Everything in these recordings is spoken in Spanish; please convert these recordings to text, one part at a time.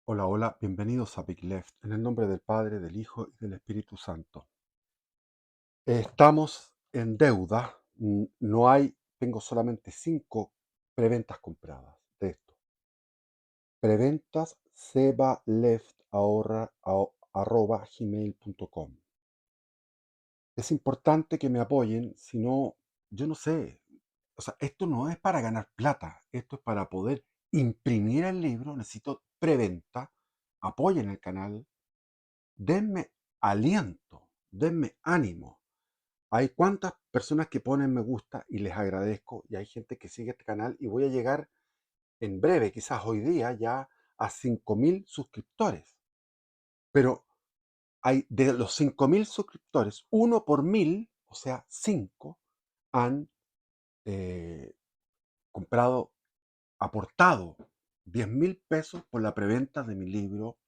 Hola, hola, bienvenidos a Big Left, en el nombre del Padre, del Hijo y del Espíritu Santo. Estamos en deuda, no hay, tengo solamente 5 preventas compradas de esto. Preventas sebaleft@gmail.com. Es importante que me apoyen, si no, yo no sé, o sea, esto no es para ganar plata, esto es para poder imprimir el libro, necesito preventa, apoyen el canal. Denme aliento, denme ánimo. Hay cuantas personas que ponen me gusta y les agradezco, y hay gente que sigue este canal y voy a llegar en breve, quizás hoy día, ya a 5.000 suscriptores. Pero hay de los 5.000 suscriptores, 1 por 1.000, o sea, 5, han eh, comprado, aportado 10.000 pesos por la preventa de mi libro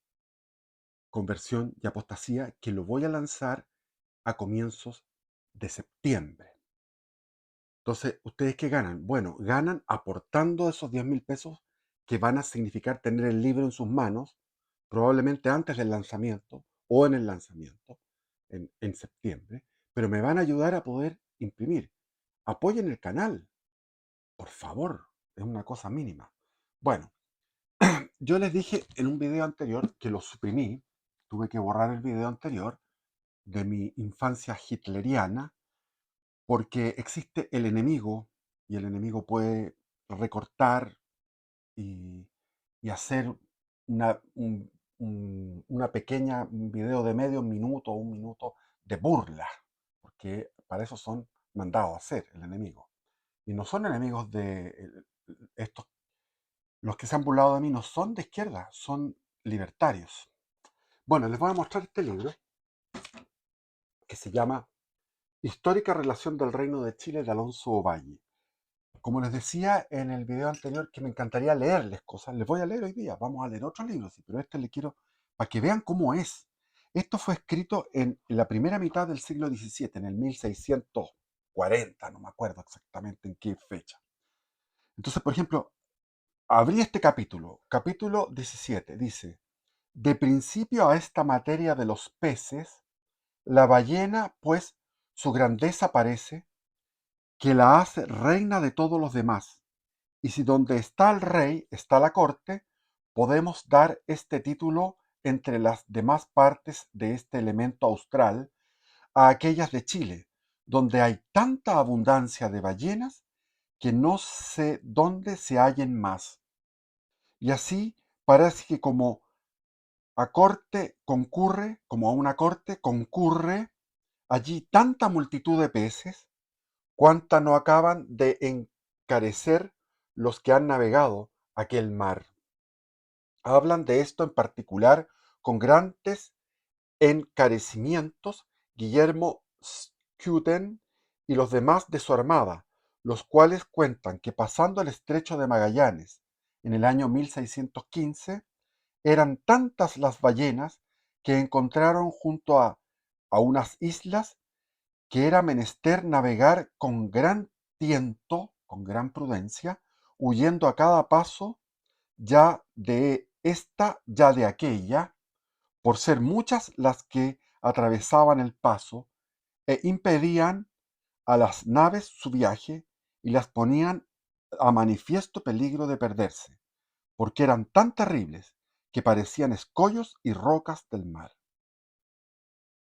Conversión y Apostasía, que lo voy a lanzar a comienzos de septiembre. Entonces, ¿ustedes qué ganan? Bueno, ganan aportando esos 10.000 pesos que van a significar tener el libro en sus manos, probablemente antes del lanzamiento o en el lanzamiento, en septiembre, pero me van a ayudar a poder imprimir. Apoyen el canal, por favor, es una cosa mínima. Bueno, yo les dije en un video anterior que lo suprimí, tuve que borrar el video anterior de mi infancia hitleriana, porque existe el enemigo y el enemigo puede recortar y, y hacer una pequeña un video de medio minuto o 1 minuto de burla, porque para eso son mandados a hacer el enemigo. Y no son enemigos de estos, los que se han burlado de mí no son de izquierda, son libertarios. Bueno, les voy a mostrar este libro que se llama Histórica relación del Reino de Chile de Alonso Ovalle. Como les decía en el video anterior que me encantaría leerles cosas, les voy a leer hoy día. Vamos a leer otro libro, sí, pero este le quiero para que vean cómo es. Esto fue escrito en la primera mitad del siglo XVII, en el 1640, no me acuerdo exactamente en qué fecha. Entonces, por ejemplo, abrí este capítulo 17, dice: de principio a esta materia de los peces, la ballena, pues, su grandeza parece, que la hace reina de todos los demás. Y si donde está el rey está la corte, podemos dar este título entre las demás partes de este elemento austral a aquellas de Chile, donde hay tanta abundancia de ballenas que no sé dónde se hallen más. Y así parece que como a una corte concurre allí tanta multitud de peces, cuánta no acaban de encarecer los que han navegado aquel mar. Hablan de esto en particular con grandes encarecimientos Guillermo Schuten y los demás de su armada, los cuales cuentan que pasando el estrecho de Magallanes en el año 1615, eran tantas las ballenas que encontraron junto a unas islas que era menester navegar con gran tiento, con gran prudencia, huyendo a cada paso, ya de esta, ya de aquella, por ser muchas las que atravesaban el paso e impedían a las naves su viaje y las ponían a manifiesto peligro de perderse, porque eran tan terribles que parecían escollos y rocas del mar,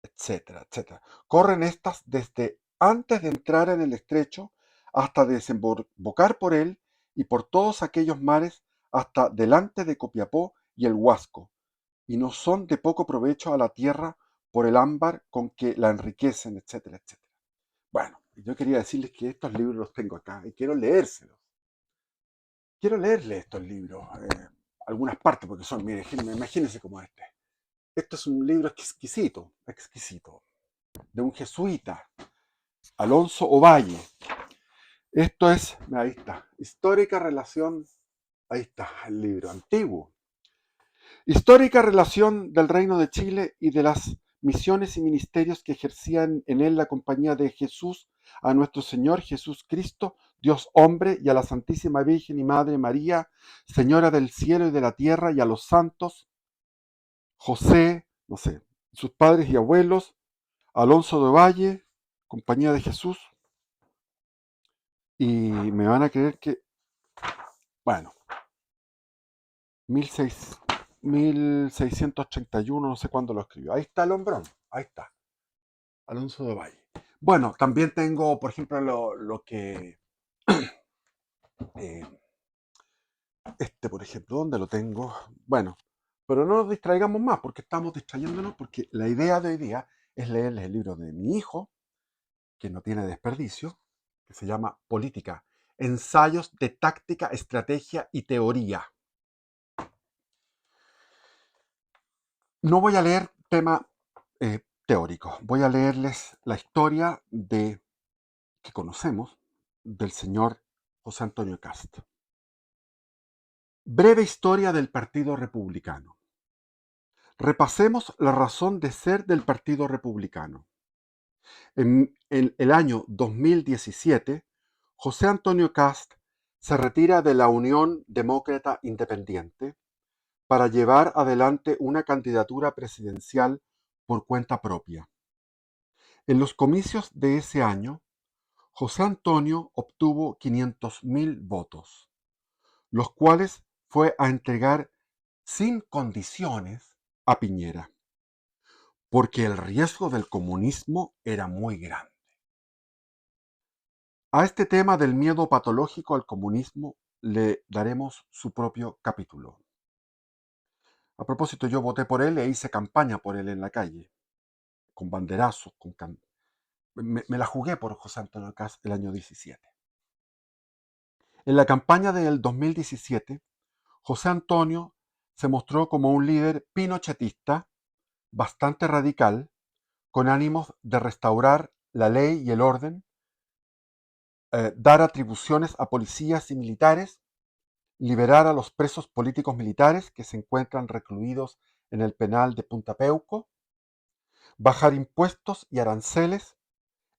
etcétera, etcétera. Corren estas desde antes de entrar en el estrecho hasta desembocar por él y por todos aquellos mares hasta delante de Copiapó y el Huasco, y no son de poco provecho a la tierra por el ámbar con que la enriquecen, etcétera, etcétera. Bueno, yo quería decirles que estos libros los tengo acá y quiero leérselos. Quiero leerles estos libros, algunas partes, porque son, mire, imagínense como este. Esto es un libro exquisito, exquisito, de un jesuita, Alonso Ovalle. Esto es, ahí está, histórica relación, ahí está el libro, antiguo. Histórica relación del Reino de Chile y de las misiones y ministerios que ejercían en él la compañía de Jesús, a nuestro Señor Jesús Cristo, Dios hombre, y a la Santísima Virgen y Madre María, Señora del cielo y de la tierra, y a los santos, José, no sé, sus padres y abuelos, Alonso de Valle, Compañía de Jesús, y me van a creer que, bueno, 16, 1681, no sé cuándo lo escribió. Ahí está el hombrón, ahí está, Alonso de Valle. Bueno, también tengo, por ejemplo, lo que, eh, por ejemplo, ¿dónde lo tengo? Bueno, pero no nos distraigamos más porque estamos distrayéndonos porque la idea de hoy día es leerles el libro de mi hijo, que no tiene desperdicio, que se llama Política, ensayos de táctica, estrategia y teoría. No voy a leer tema teórico, voy a leerles la historia que conocemos del señor José Antonio Cast. Breve historia del Partido Republicano. Repasemos la razón de ser del Partido Republicano. En el año 2017, José Antonio Cast se retira de la Unión Demócrata Independiente para llevar adelante una candidatura presidencial por cuenta propia. En los comicios de ese año, José Antonio obtuvo 500,000 votos, los cuales fue a entregar sin condiciones a Piñera, porque el riesgo del comunismo era muy grande. A este tema del miedo patológico al comunismo le daremos su propio capítulo. A propósito, yo voté por él e hice campaña por él en la calle, con banderazos, me la jugué por José Antonio Cast el año 17. En la campaña del 2017, José Antonio se mostró como un líder pinochetista, bastante radical, con ánimos de restaurar la ley y el orden, dar atribuciones a policías y militares, liberar a los presos políticos militares que se encuentran recluidos en el penal de Punta Peuco, bajar impuestos y aranceles,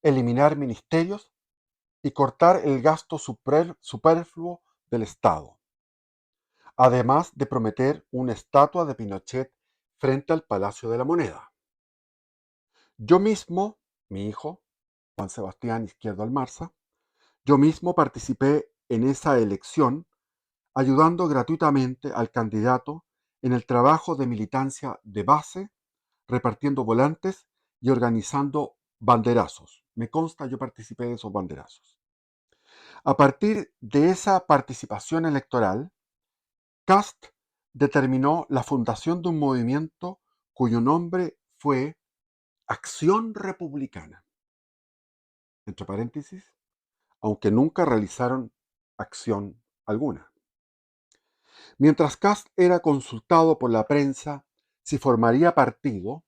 eliminar ministerios y cortar el gasto superfluo del Estado, además de prometer una estatua de Pinochet frente al Palacio de la Moneda. Yo mismo, mi hijo, Juan Sebastián Izquierdo Almarza, yo mismo participé en esa elección ayudando gratuitamente al candidato en el trabajo de militancia de base, repartiendo volantes y organizando banderazos. Me consta, yo participé de esos banderazos. A partir de esa participación electoral, Cast determinó la fundación de un movimiento cuyo nombre fue Acción Republicana, entre paréntesis, aunque nunca realizaron acción alguna. Mientras Cast era consultado por la prensa si formaría partido,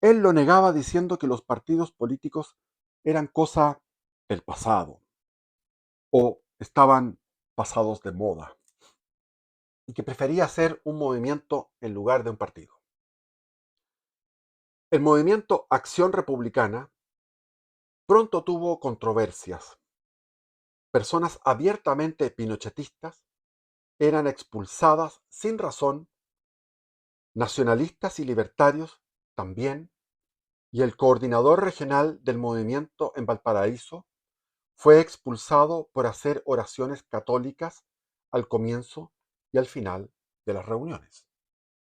él lo negaba diciendo que los partidos políticos eran cosa del pasado o estaban pasados de moda y que prefería hacer un movimiento en lugar de un partido. El movimiento Acción Republicana pronto tuvo controversias. Personas abiertamente pinochetistas eran expulsadas sin razón, nacionalistas y libertarios también, y el coordinador regional del movimiento en Valparaíso fue expulsado por hacer oraciones católicas al comienzo y al final de las reuniones.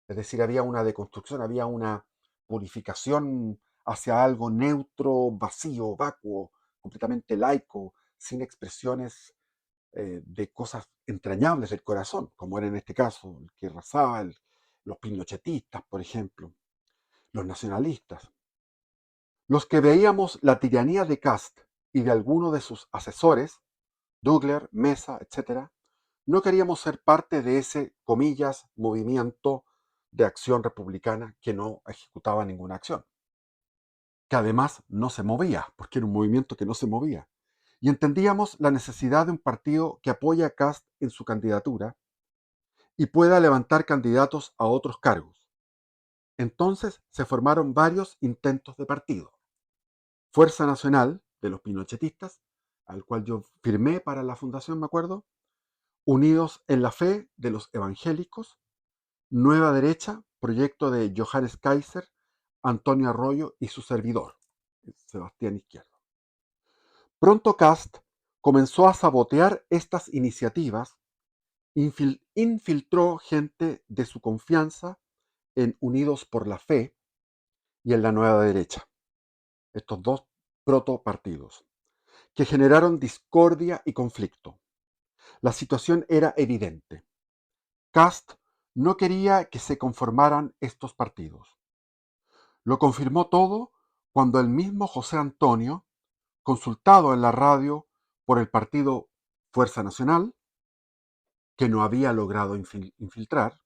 Es decir, había una deconstrucción, había una purificación hacia algo neutro, vacío, vacuo, completamente laico, sin expresiones de cosas entrañables del corazón, como era en este caso el que rezaba, los pinochetistas, por ejemplo, los nacionalistas. Los que veíamos la tiranía de Cast y de algunos de sus asesores, Douglas, Mesa, etc., no queríamos ser parte de ese, comillas, movimiento de acción republicana que no ejecutaba ninguna acción, que además no se movía, porque era un movimiento que no se movía. Y entendíamos la necesidad de un partido que apoye a Cast en su candidatura y pueda levantar candidatos a otros cargos. Entonces se formaron varios intentos de partido. Fuerza Nacional, de los pinochetistas, al cual yo firmé para la fundación, me acuerdo, Unidos en la Fe, de los evangélicos, Nueva Derecha, proyecto de Johannes Kaiser, Antonio Arroyo y su servidor, Sebastián Izquierdo. Pronto Kast comenzó a sabotear estas iniciativas, infiltró gente de su confianza en Unidos por la Fe y en la Nueva Derecha, estos dos protopartidos, que generaron discordia y conflicto. La situación era evidente. Kast no quería que se conformaran estos partidos. Lo confirmó todo cuando el mismo José Antonio, consultado en la radio por el partido Fuerza Nacional, que no había logrado infiltrar,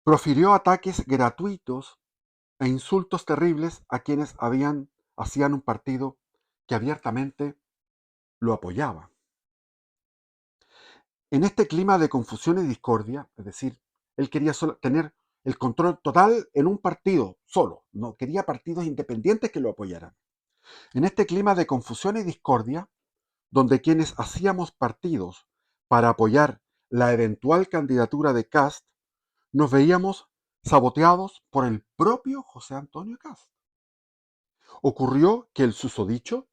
profirió ataques gratuitos e insultos terribles a quienes hacían un partido que abiertamente lo apoyaba. En este clima de confusión y discordia, es decir, él quería tener el control total en un partido solo, no quería partidos independientes que lo apoyaran. En este clima de confusión y discordia, donde quienes hacíamos partidos para apoyar la eventual candidatura de Kast, nos veíamos saboteados por el propio José Antonio Kast. Ocurrió que el susodicho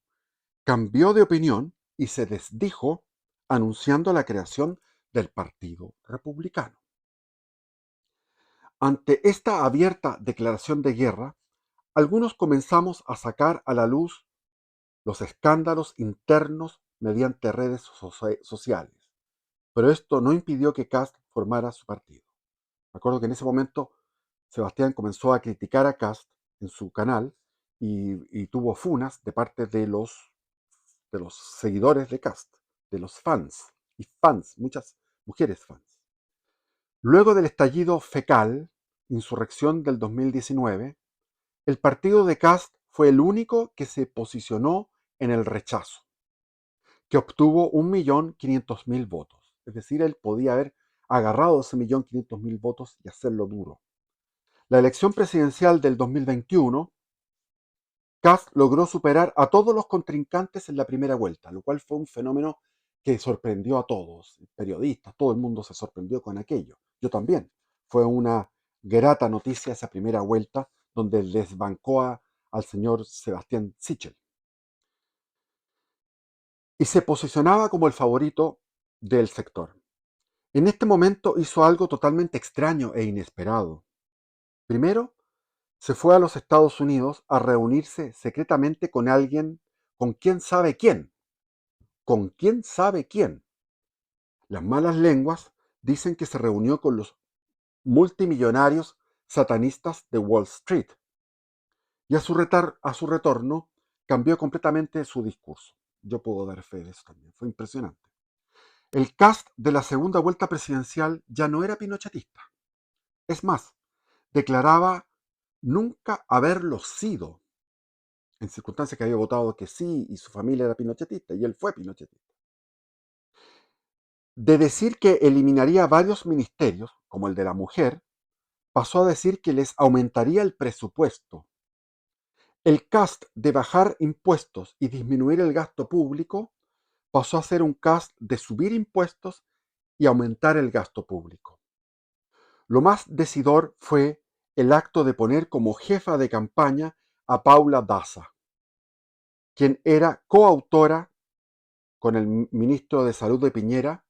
cambió de opinión y se desdijo anunciando la creación del Partido Republicano. Ante esta abierta declaración de guerra, algunos comenzamos a sacar a la luz los escándalos internos mediante redes sociales, pero esto no impidió que Kast formara su partido. Me acuerdo que en ese momento Sebastián comenzó a criticar a Kast en su canal y tuvo funas de parte de los seguidores de Kast, de los fans, muchas mujeres fans. Luego del estallido fecal, insurrección del 2019, el partido de Kast fue el único que se posicionó en el rechazo, que obtuvo 1.500.000 votos. Es decir, él podía haber agarrado ese 1.500.000 votos y hacerlo duro. La elección presidencial del 2021, Kast logró superar a todos los contrincantes en la primera vuelta, lo cual fue un fenómeno que sorprendió a todos, periodistas, todo el mundo se sorprendió con aquello. Yo también. Fue una grata noticia esa primera vuelta donde desbancó al señor Sebastián Sichel. Y se posicionaba como el favorito del sector. En este momento hizo algo totalmente extraño e inesperado. Primero, se fue a los Estados Unidos a reunirse secretamente con alguien, con quién sabe quién, con quién sabe quién. Las malas lenguas dicen que se reunió con los multimillonarios satanistas de Wall Street y a su retorno cambió completamente su discurso. Yo puedo dar fe de eso también, fue impresionante. El cast de la segunda vuelta presidencial ya no era pinochetista. Es más, declaraba nunca haberlo sido, en circunstancias que había votado que sí y su familia era pinochetista y él fue pinochetista. De decir que eliminaría varios ministerios, como el de la mujer, pasó a decir que les aumentaría el presupuesto. El cast de bajar impuestos y disminuir el gasto público pasó a ser un cast de subir impuestos y aumentar el gasto público. Lo más decidor fue el acto de poner como jefa de campaña a Paula Daza, quien era coautora con el ministro de Salud de Piñera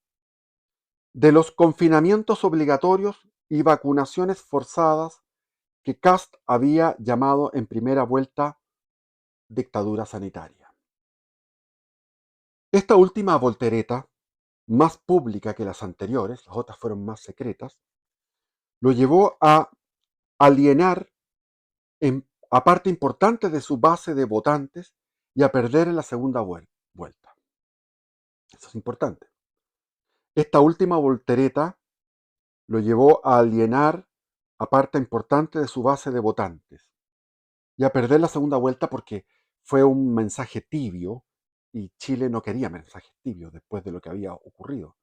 de los confinamientos obligatorios y vacunaciones forzadas que Kast había llamado en primera vuelta dictadura sanitaria. Esta última voltereta, más pública que las anteriores, las otras fueron más secretas, lo llevó a alienar a parte importante de su base de votantes y a perder en la segunda vuelta. Eso es importante. Esta última voltereta lo llevó a alienar a parte importante de su base de votantes y a perder la segunda vuelta porque fue un mensaje tibio y Chile no quería mensajes tibios después de lo que había ocurrido.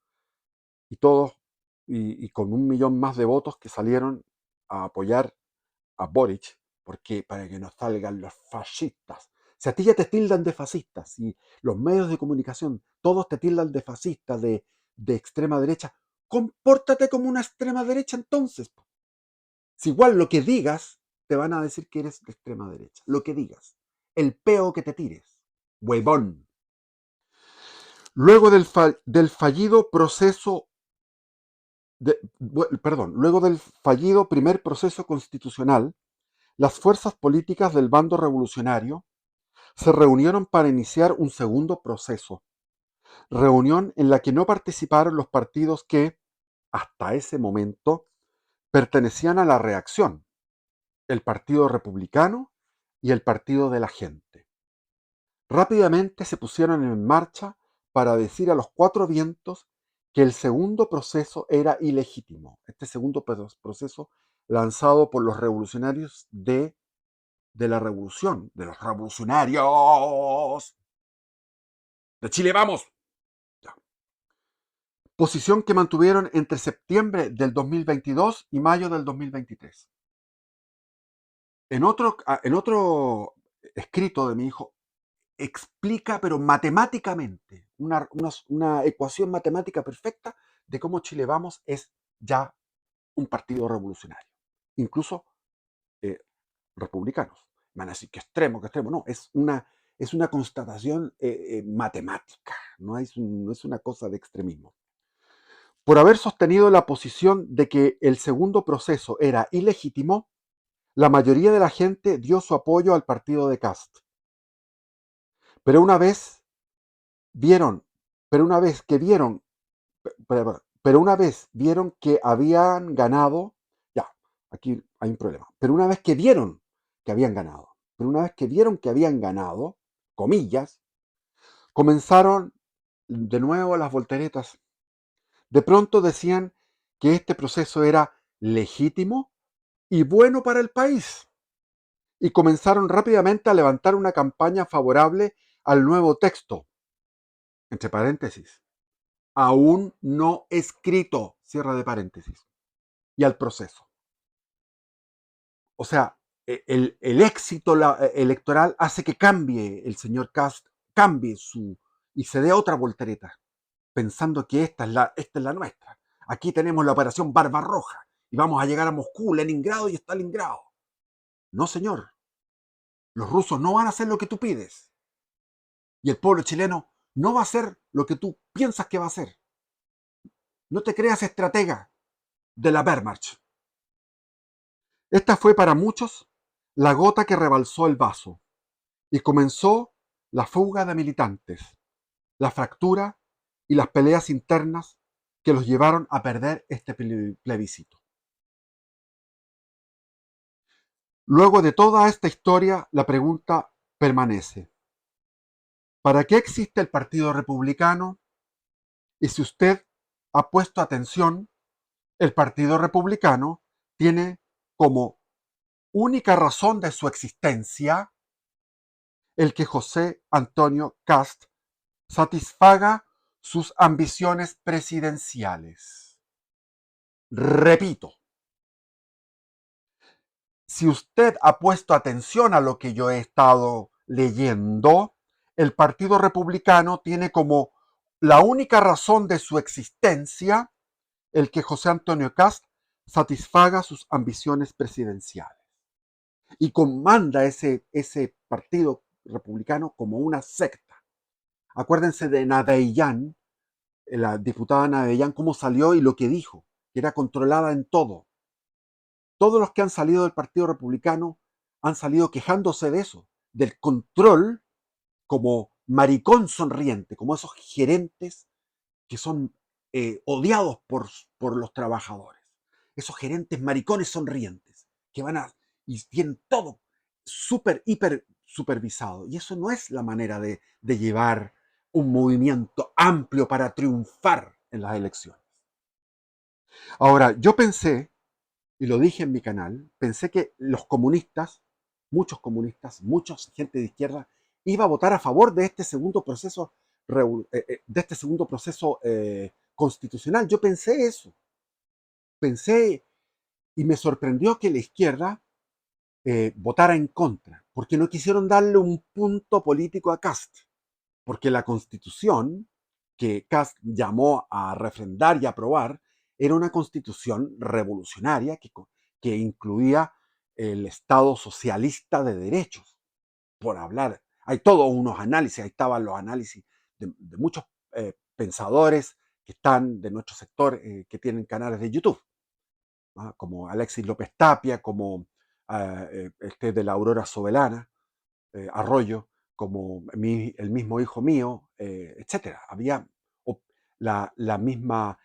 Y todos, y con 1.000.000 más de votos que salieron a apoyar a Boric, porque para que no salgan los fascistas. Si a ti ya te tildan de fascistas, y los medios de comunicación, todos te tildan de fascista, de extrema derecha, compórtate como una extrema derecha entonces. Si igual lo que digas, te van a decir que eres de extrema derecha. Lo que digas. El peo que te tires. Huevón. Luego del fallido proceso, luego del fallido primer proceso constitucional, las fuerzas políticas del bando revolucionario se reunieron para iniciar un segundo proceso, reunión en la que no participaron los partidos que, hasta ese momento, pertenecían a la reacción, el Partido Republicano y el Partido de la Gente. Rápidamente se pusieron en marcha para decir a los cuatro vientos que el segundo proceso era ilegítimo. Este segundo proceso lanzado por los revolucionarios de la revolución, de los revolucionarios de Chile, vamos. Ya. Posición que mantuvieron entre septiembre del 2022 y mayo del 2023. En otro escrito de mi hijo, explica, pero matemáticamente, una ecuación matemática perfecta de cómo Chile Vamos es ya un partido revolucionario. Incluso eh, republicanos. Van a decir que extremo, que extremo. No, es una constatación matemática, no es una cosa de extremismo. Por haber sostenido la posición de que el segundo proceso era ilegítimo, la mayoría de la gente dio su apoyo al partido de Kast. Pero una vez vieron, pero una vez que vieron, pero una vez vieron que habían ganado, ya, aquí hay un problema, pero una vez que vieron que habían ganado, comillas, comenzaron de nuevo las volteretas. De pronto decían que este proceso era legítimo y bueno para el país, y comenzaron rápidamente a levantar una campaña favorable al nuevo texto, entre paréntesis, aún no escrito, cierre de paréntesis, y al proceso. O sea, el éxito electoral hace que cambie el señor Kast, y se dé otra voltereta, pensando que esta es la nuestra. Aquí tenemos la operación Barbarroja y vamos a llegar a Moscú, Leningrado y Stalingrado. No, señor. Los rusos no van a hacer lo que tú pides. Y el pueblo chileno no va a hacer lo que tú piensas que va a hacer. No te creas estratega de la Wehrmacht. Esta fue para muchos la gota que rebalsó el vaso y comenzó la fuga de militantes, la fractura y las peleas internas que los llevaron a perder este plebiscito. Luego de toda esta historia, la pregunta permanece: ¿para qué existe el Partido Republicano? Y si usted ha puesto atención, el Partido Republicano tiene como única razón de su existencia el que José Antonio Kast satisfaga sus ambiciones presidenciales. Repito, si usted ha puesto atención a lo que yo he estado leyendo, el Partido Republicano tiene como la única razón de su existencia el que José Antonio Kast satisfaga sus ambiciones presidenciales. Y comanda ese Partido Republicano como una secta. Acuérdense de Nadellán, la diputada Nadellán, cómo salió y lo que dijo, que era controlada en todo. Todos los que han salido del Partido Republicano han salido quejándose de eso, del control, como maricón sonriente, como esos gerentes que son odiados por los trabajadores. Esos gerentes maricones sonrientes, que y tienen todo súper, hiper supervisado. Y eso no es la manera de llevar un movimiento amplio para triunfar en las elecciones. Ahora, yo pensé, y lo dije en mi canal, pensé que los comunistas, mucha gente de izquierda, iba a votar a favor de este segundo proceso, constitucional. Yo pensé eso. Pensé y me sorprendió que la izquierda votara en contra, porque no quisieron darle un punto político a Kast, porque la constitución que Kast llamó a refrendar y aprobar era una constitución revolucionaria que incluía el Estado socialista de derechos, por hablar. Hay todos unos análisis, ahí estaban los análisis de muchos pensadores que están de nuestro sector, que tienen canales de YouTube, ¿no? Como Alexis López Tapia, como este de la Aurora Sobelana, Arroyo, como el mismo hijo mío, etcétera. Había la misma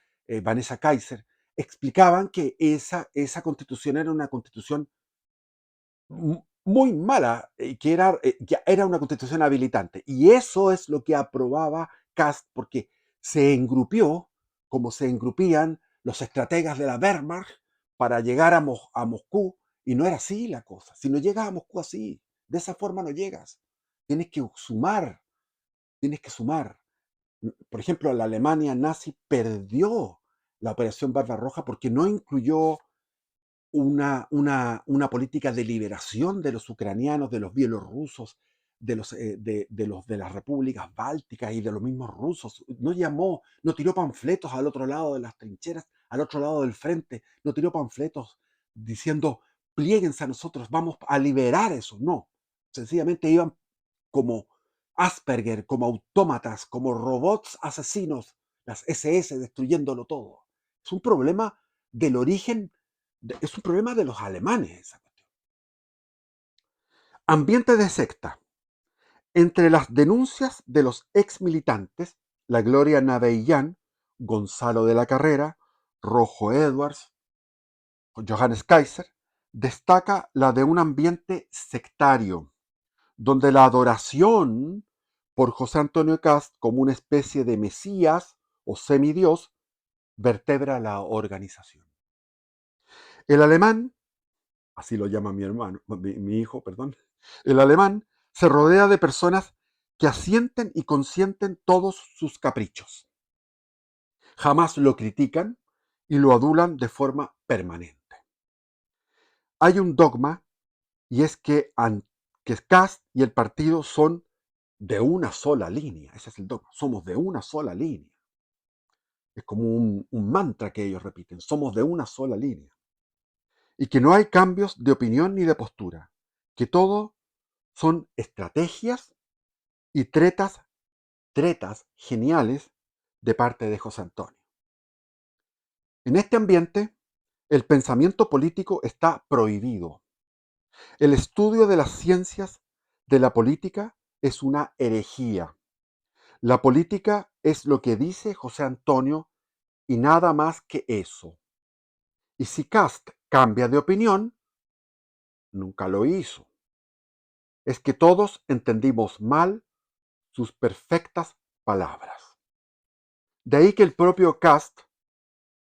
Vanessa Kaiser, explicaban que esa constitución era una constitución muy mala, que era una constitución habilitante. Y eso es lo que aprobaba Kast, porque se engrupió, como se engrupían los estrategas de la Wehrmacht para llegar a Moscú, y no era así la cosa. Si no llegas a Moscú así, de esa forma no llegas. Tienes que sumar, tienes que sumar. Por ejemplo, la Alemania nazi perdió la Operación Barbarroja porque no incluyó una política de liberación de los ucranianos, de los bielorrusos, de las repúblicas bálticas y de los mismos rusos. No tiró panfletos al otro lado de las trincheras, al otro lado del frente, no tiró panfletos diciendo, plieguense a nosotros, vamos a liberar eso. No, sencillamente iban como Asperger, como autómatas, como robots asesinos, las SS destruyéndolo todo. Es un problema del origen, es un problema de los alemanes esa cuestión. Ambiente de secta. Entre las denuncias de los ex militantes, la Gloria Navellán, Gonzalo de la Carrera, Rojo Edwards, Johannes Kaiser, destaca la de un ambiente sectario, donde la adoración por José Antonio Cast como una especie de mesías o semidios vertebra la organización. El alemán, así lo llama mi hijo, perdón, el alemán se rodea de personas que asienten y consienten todos sus caprichos. Jamás lo critican y lo adulan de forma permanente. Hay un dogma y es que Cast y el partido son de una sola línea. Ese es el dogma. Somos de una sola línea. Es como un mantra que ellos repiten. Somos de una sola línea. Y que no hay cambios de opinión ni de postura. Que todo son estrategias y tretas geniales de parte de José Antonio. En este ambiente, el pensamiento político está prohibido. El estudio de las ciencias de la política es una herejía. La política es lo que dice José Antonio y nada más que eso. Y si Cast cambia de opinión, nunca lo hizo. Es que todos entendimos mal sus perfectas palabras. De ahí que el propio Cast,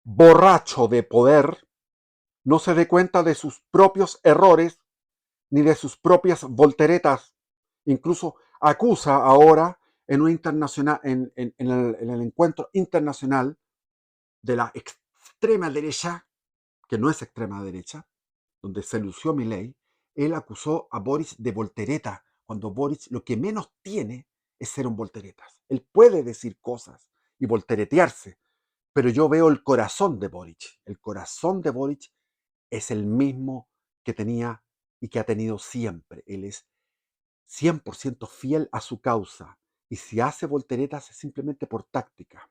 borracho de poder, no se dé cuenta de sus propios errores ni de sus propias volteretas. Incluso acusa ahora en el encuentro internacional de la extrema derecha, que no es extrema derecha, donde se lució Milei, él acusó a Boris de voltereta, cuando Boris lo que menos tiene es ser un volteretas. Él puede decir cosas y volteretearse, pero yo veo el corazón de Boric. El corazón de Boric es el mismo que tenía y que ha tenido siempre. Él es 100% fiel a su causa. Y si hace volteretas es simplemente por táctica.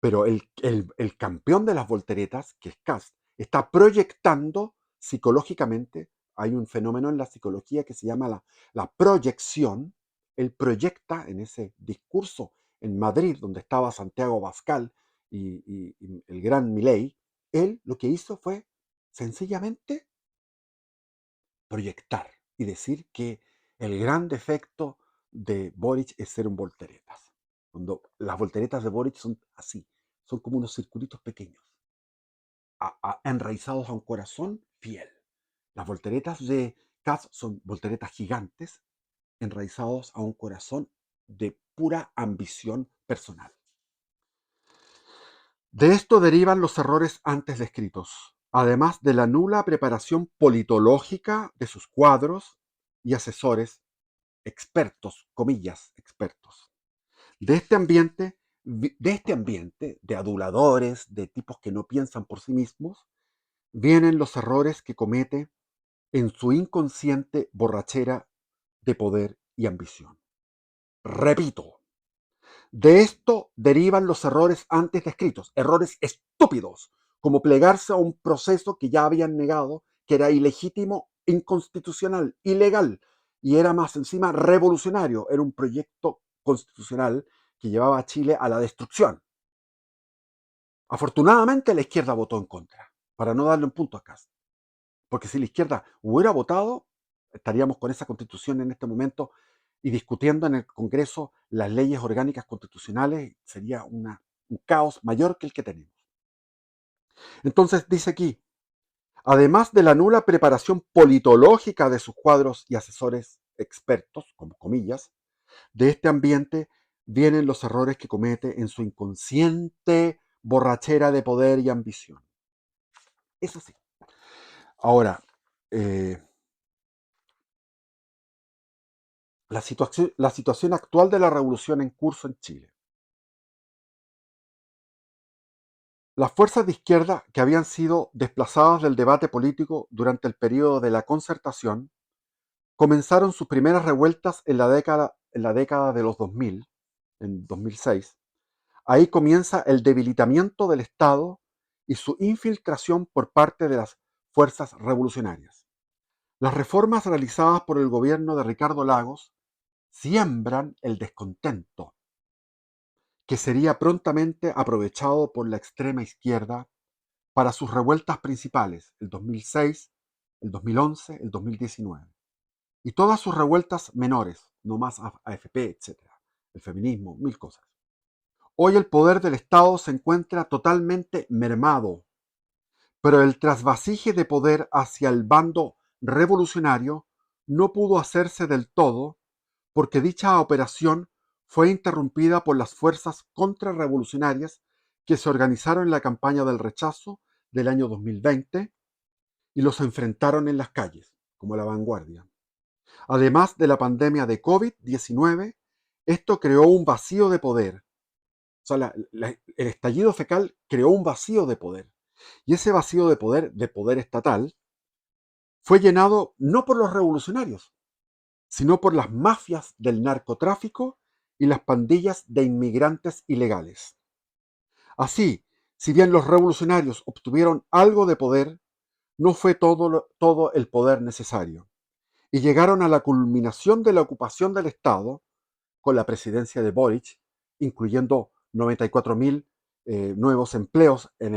Pero el campeón de las volteretas, que es Kast, está proyectando psicológicamente. Hay un fenómeno en la psicología que se llama la proyección. Él proyecta en ese discurso en Madrid, donde estaba Santiago Abascal y el gran Milei. Él lo que hizo fue sencillamente proyectar y decir que el gran defecto de Boric es ser un volteretas. Cuando las volteretas de Boric son así, son como unos circulitos pequeños, enraizados a un corazón fiel. Las volteretas de Katz son volteretas gigantes, enraizados a un corazón de pura ambición personal. De esto derivan los errores antes descritos, además de la nula preparación politológica de sus cuadros y asesores expertos, comillas, expertos. De este ambiente de este ambiente, de aduladores, de tipos que no piensan por sí mismos, vienen los errores que comete en su inconsciente borrachera de poder y ambición. Repito, de esto derivan los errores antes descritos, errores estúpidos, como plegarse a un proceso que ya habían negado, que era ilegítimo, inconstitucional, ilegal, y era más encima revolucionario, era un proyecto constitucional que llevaba a Chile a la destrucción. Afortunadamente la izquierda votó en contra, para no darle un punto a Kast. Porque si la izquierda hubiera votado, estaríamos con esa constitución en este momento y discutiendo en el Congreso las leyes orgánicas constitucionales, sería un caos mayor que el que tenemos. Entonces dice aquí, además de la nula preparación politológica de sus cuadros y asesores expertos, como comillas, de este ambiente vienen los errores que comete en su inconsciente borrachera de poder y ambición. Eso sí. Ahora, la situación actual de la revolución en curso en Chile. Las fuerzas de izquierda que habían sido desplazadas del debate político durante el periodo de la Concertación comenzaron sus primeras revueltas en la década de los 2000, en 2006. Ahí comienza el debilitamiento del Estado y su infiltración por parte de las fuerzas revolucionarias. Las reformas realizadas por el gobierno de Ricardo Lagos siembran el descontento, que sería prontamente aprovechado por la extrema izquierda para sus revueltas principales, el 2006, el 2011, el 2019, y todas sus revueltas menores, no más AFP, etc., el feminismo, mil cosas. Hoy el poder del Estado se encuentra totalmente mermado, pero el trasvasije de poder hacia el bando revolucionario no pudo hacerse del todo porque dicha operación fue interrumpida por las fuerzas contrarrevolucionarias que se organizaron en la campaña del rechazo del año 2020 y los enfrentaron en las calles, como la vanguardia. Además de la pandemia de COVID-19, esto creó un vacío de poder. O sea, el estallido fecal creó un vacío de poder. Y ese vacío de poder estatal, fue llenado no por los revolucionarios, sino por las mafias del narcotráfico y las pandillas de inmigrantes ilegales. Así, si bien los revolucionarios obtuvieron algo de poder, no fue todo el poder necesario, y llegaron a la culminación de la ocupación del Estado con la presidencia de Boric, incluyendo 94.000 nuevos empleos en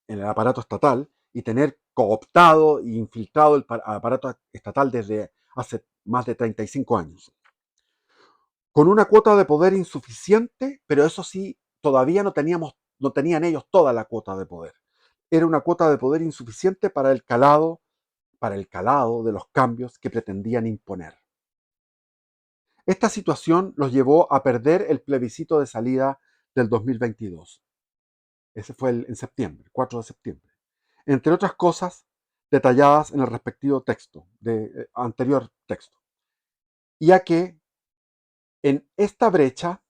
el aparato estatal, y tener cooptado e infiltrado el aparato estatal desde hace más de 35 años. Con una cuota de poder insuficiente, pero eso sí, todavía no tenían ellos toda la cuota de poder. Era una cuota de poder insuficiente para el calado de los cambios que pretendían imponer. Esta situación los llevó a perder el plebiscito de salida del 2022. Ese fue en septiembre, 4 de septiembre. Entre otras cosas detalladas en el respectivo texto, anterior texto. Ya que en esa brecha,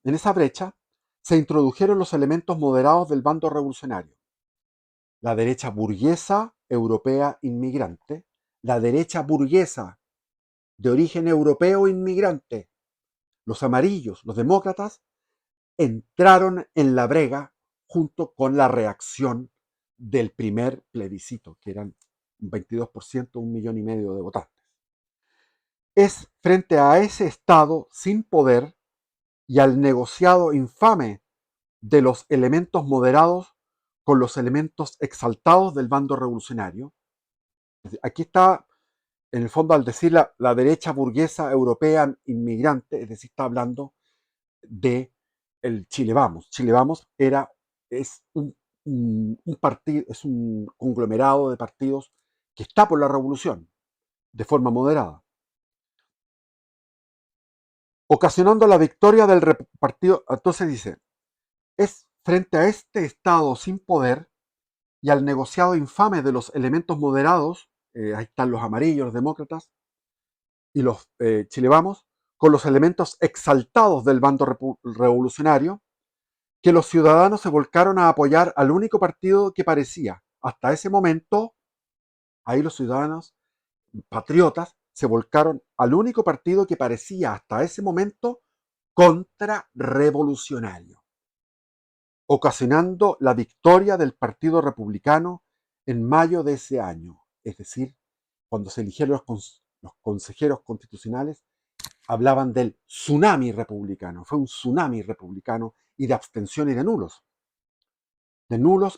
se introdujeron los elementos moderados del bando revolucionario. La derecha burguesa europea inmigrante, la derecha burguesa de origen europeo inmigrante, los amarillos, los demócratas, entraron en la brega junto con la reacción del primer plebiscito, que eran un 22%, 1,5 millones de votantes. Es frente a ese Estado sin poder y al negociado infame de los elementos moderados con los elementos exaltados del bando revolucionario. Aquí está, en el fondo, al decir la derecha burguesa europea inmigrante, es decir, está hablando de el Chile Vamos. Chile Vamos es un partido, es un conglomerado de partidos que está por la revolución, de forma moderada, ocasionando la victoria del partido. Entonces dice, es frente a este Estado sin poder y al negociado infame de los elementos moderados, ahí están los amarillos, los demócratas, y los Chile Vamos, con los elementos exaltados del bando revolucionario, que los ciudadanos se volcaron a apoyar al único partido que parecía, hasta ese momento, ahí los ciudadanos patriotas se volcaron al único partido que parecía hasta ese momento contrarrevolucionario, ocasionando la victoria del Partido Republicano en mayo de ese año, es decir, cuando se eligieron los consejeros constitucionales, hablaban del tsunami republicano. Fue un tsunami republicano y de abstención y de nulos,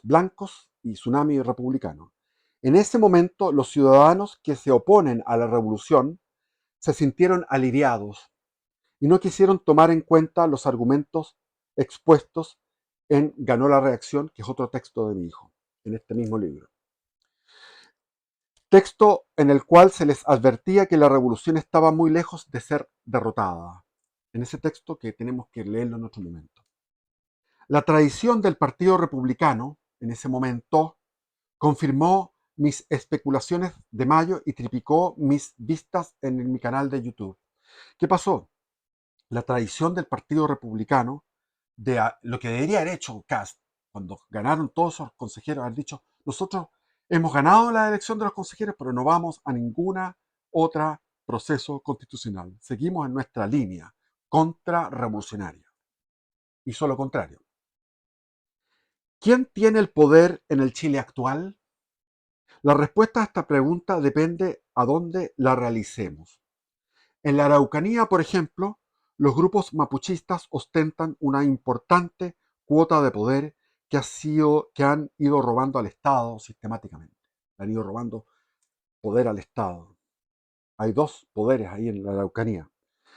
blancos y tsunami republicano. En ese momento, los ciudadanos que se oponen a la revolución se sintieron aliviados y no quisieron tomar en cuenta los argumentos expuestos en Ganó la reacción, que es otro texto de mi hijo, en este mismo libro. Texto en el cual se les advertía que la revolución estaba muy lejos de ser derrotada. En ese texto que tenemos que leerlo en otro momento. La traición del Partido Republicano, en ese momento, confirmó mis especulaciones de mayo y triplicó mis vistas en mi canal de YouTube. ¿Qué pasó? La traición del Partido Republicano, de lo que debería haber hecho Kast cuando ganaron todos esos consejeros, haber dicho, nosotros hemos ganado la elección de los consejeros, pero no vamos a ninguna otra proceso constitucional. Seguimos en nuestra línea contrarrevolucionaria. Hizo lo contrario. ¿Quién tiene el poder en el Chile actual? La respuesta a esta pregunta depende a dónde la realicemos. En la Araucanía, por ejemplo, los grupos mapuchistas ostentan una importante cuota de poder que han ido robando al Estado sistemáticamente. Han ido robando poder al Estado. Hay dos poderes ahí en la Araucanía.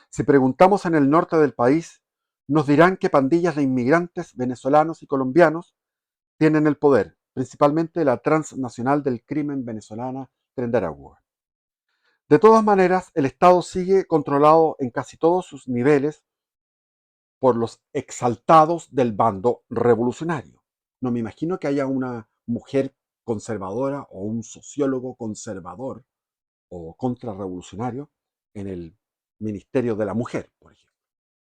Si preguntamos en el norte del país, nos dirán que pandillas de inmigrantes venezolanos y colombianos tienen el poder, principalmente la transnacional del crimen venezolana Tren de Aragua. De todas maneras, el Estado sigue controlado en casi todos sus niveles por los exaltados del bando revolucionario. No me imagino que haya una mujer conservadora o un sociólogo conservador o contrarrevolucionario en el Ministerio de la Mujer, por ejemplo.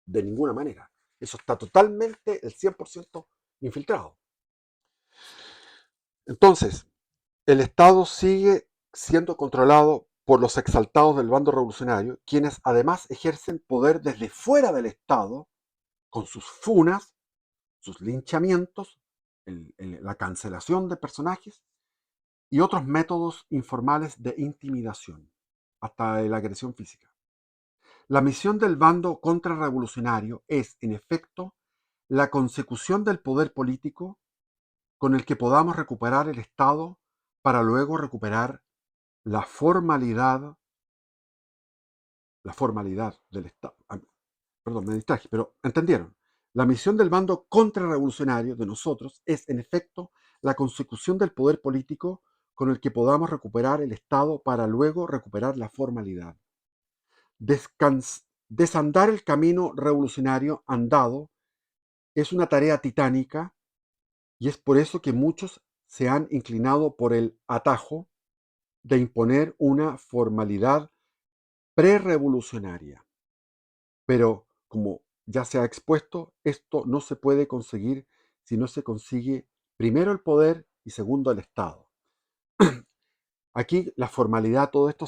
De ninguna manera. Eso está totalmente, el 100% infiltrado. Entonces, el Estado sigue siendo controlado por los exaltados del bando revolucionario, quienes además ejercen poder desde fuera del Estado, con sus funas, sus linchamientos, la cancelación de personajes y otros métodos informales de intimidación, hasta la agresión física. La misión del bando contrarrevolucionario es, en efecto, la consecución del poder político con el que podamos recuperar el Estado para luego recuperar la formalidad del Estado. Perdón, me distraje, pero entendieron. La misión del bando contrarrevolucionario de nosotros es, en efecto, la consecución del poder político con el que podamos recuperar el Estado para luego recuperar la formalidad. Desandar el camino revolucionario andado es una tarea titánica y es por eso que muchos se han inclinado por el atajo de imponer una formalidad prerevolucionaria. Pero, como ya se ha expuesto, esto no se puede conseguir si no se consigue primero el poder y segundo el Estado. Aquí la formalidad, todo esto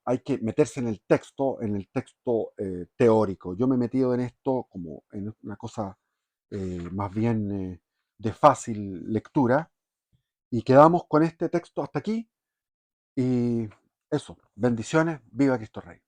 hay que meterse en el texto teórico. Yo me he metido en esto como en una cosa más bien de fácil lectura y quedamos con este texto hasta aquí y eso, bendiciones, viva Cristo Rey.